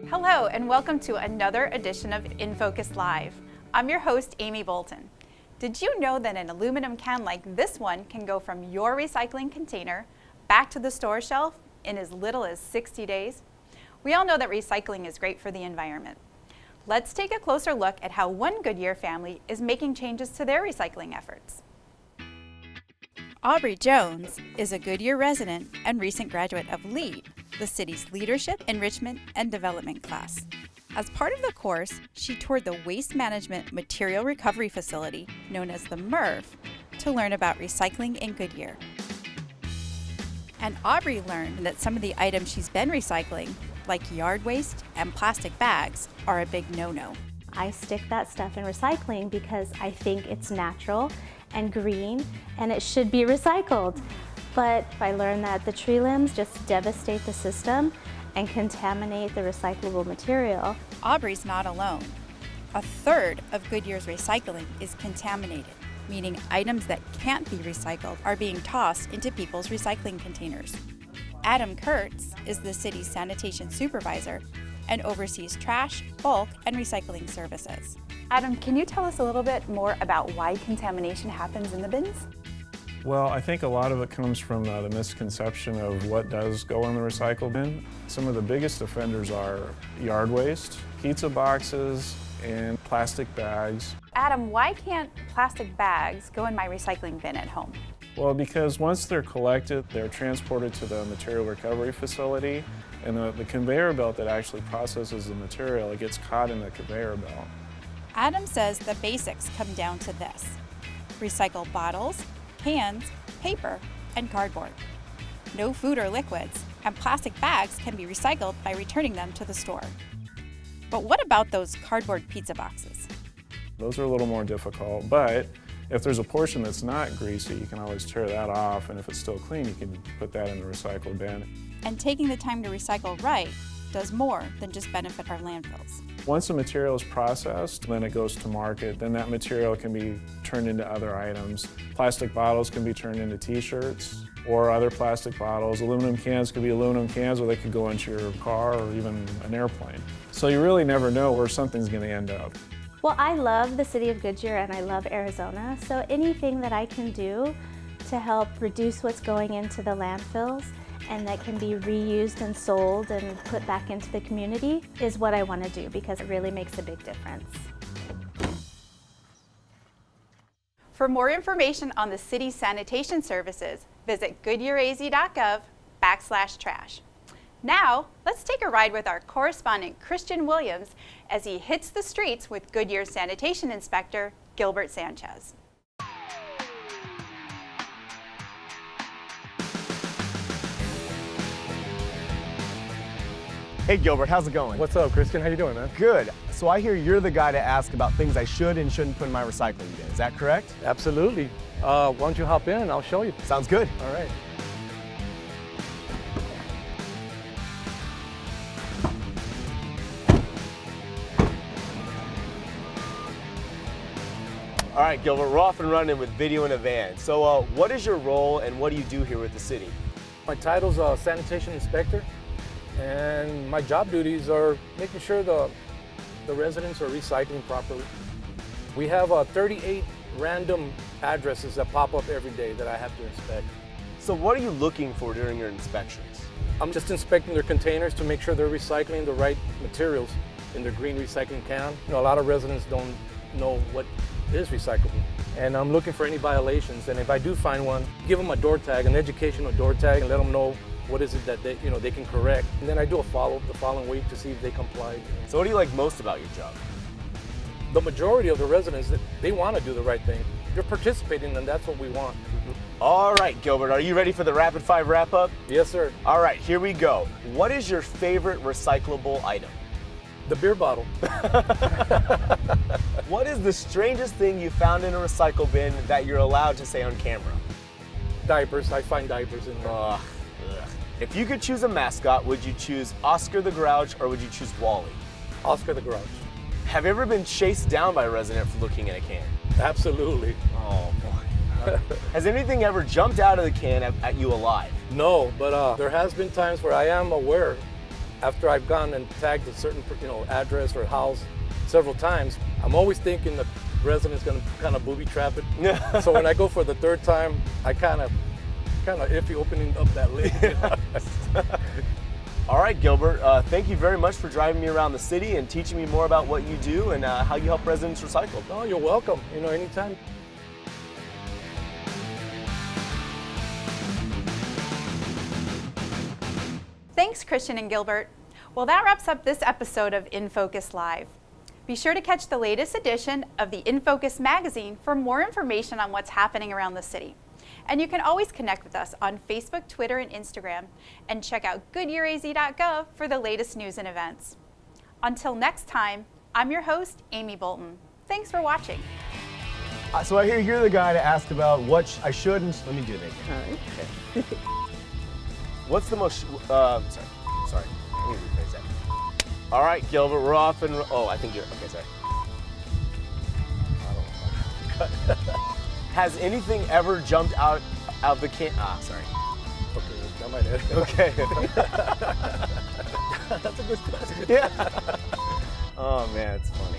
Hello and welcome to another edition of InFocus Live. I'm your host, Amy Bolton. Did you know that an aluminum can like this one can go from your recycling container back to the store shelf in as little as 60 days? We all know that recycling is great for the environment. Let's take a closer look at how one Goodyear family is making changes to their recycling efforts. Aubrey Jones is a Goodyear resident and recent graduate of LEAD, the city's Leadership, Enrichment, and Development class. As part of the course, she toured the Waste Management Material Recovery Facility, known as the MRF, to learn about recycling in Goodyear. And Aubrey learned that some of the items she's been recycling, like yard waste and plastic bags, are a big no-no. I stick that stuff in recycling because I think it's natural and green and it should be recycled. But I learned that the tree limbs just devastate the system and contaminate the recyclable material. Aubrey's not alone. A third of Goodyear's recycling is contaminated, meaning items that can't be recycled are being tossed into people's recycling containers. Adam Kurtz is the city's sanitation supervisor and oversees trash, bulk, and recycling services. Adam, can you tell us a little bit more about why contamination happens in the bins? Well, I think a lot of it comes from the misconception of what does go in the recycle bin. Some of the biggest offenders are yard waste, pizza boxes, and plastic bags. Adam, why can't plastic bags go in my recycling bin at home? Well, because once they're collected, they're transported to the material recovery facility, and the conveyor belt that actually processes the material, it gets caught in the conveyor belt. Adam says the basics come down to this: recycle bottles, cans, paper, and cardboard. No food or liquids, and plastic bags can be recycled by returning them to the store. But what about those cardboard pizza boxes? Those are a little more difficult, but if there's a portion that's not greasy, you can always tear that off, and if it's still clean, you can put that in the recycle bin. And taking the time to recycle right does more than just benefit our landfills. Once the material is processed, then it goes to market, then that material can be turned into other items. Plastic bottles can be turned into t-shirts or other plastic bottles. Aluminum cans could be aluminum cans, or they could go into your car or even an airplane. So you really never know where something's going to end up. Well, I love the city of Goodyear and I love Arizona, so anything that I can do to help reduce what's going into the landfills and that can be reused and sold and put back into the community is what I want to do, because it really makes a big difference. For more information on the city's sanitation services, visit goodyearaz.gov/trash. Now, let's take a ride with our correspondent Christian Williams as he hits the streets with Goodyear's sanitation inspector, Gilbert Sanchez. Hey Gilbert, how's it going? What's up, Christian? How you doing, man? Good. So I hear you're the guy to ask about things I should and shouldn't put in my recycling bin. Is that correct? Absolutely. Why don't you hop in and I'll show you. Sounds good. All right. All right, Gilbert, we're off and running with video in a van. So what is your role and what do you do here with the city? My title's Sanitation Inspector, and my job duties are making sure the residents are recycling properly. We have 38 random addresses that pop up every day that I have to inspect. So what are you looking for during your inspections? I'm just inspecting their containers to make sure they're recycling the right materials in their green recycling can. You know, a lot of residents don't know what is recyclable, and I'm looking for any violations, and if I do find one, give them a door tag, an educational door tag, and let them know what is it that they can correct. And then I do a follow-up the following week to see if they comply. So what do you like most about your job? The majority of the residents, they want to do the right thing. They're participating, and that's what we want. All right, Gilbert, are you ready for the rapid five wrap-up? Yes, sir. All right, here we go. What is your favorite recyclable item? The beer bottle. What is the strangest thing you found in a recycle bin that you're allowed to say on camera? diapers. I find diapers in there. Ugh. If you could choose a mascot, would you choose Oscar the Grouch or would you choose Wally? Oscar the Grouch. Have you ever been chased down by a resident for looking at a can? Absolutely. Oh boy. Has anything ever jumped out of the can at you alive? No, but there has been times where I am aware, after I've gone and tagged a certain address or house several times, I'm always thinking the resident's going to kind of booby trap it. So when I go for the third time, I kind of iffy opening up that lid. All right, Gilbert, thank you very much for driving me around the city and teaching me more about what you do and how you help residents recycle. Oh, you're welcome. Anytime. Thanks, Christian and Gilbert. Well, that wraps up this episode of InFocus Live. Be sure to catch the latest edition of the InFocus magazine for more information on what's happening around the city. And you can always connect with us on Facebook, Twitter, and Instagram, and check out goodyearaz.gov for the latest news and events. Until next time, I'm your host, Amy Bolton. Thanks for watching. So I hear you're the guy to ask about what I should and let me do that again. Okay. What's the most, sorry, I need to rephrase that. All right, Gilbert, we're off and, I think you're, okay, sorry. Has anything ever jumped out of the can? Sorry. Okay, that might hit. Okay. That's a good question. Yeah. Oh man, it's funny.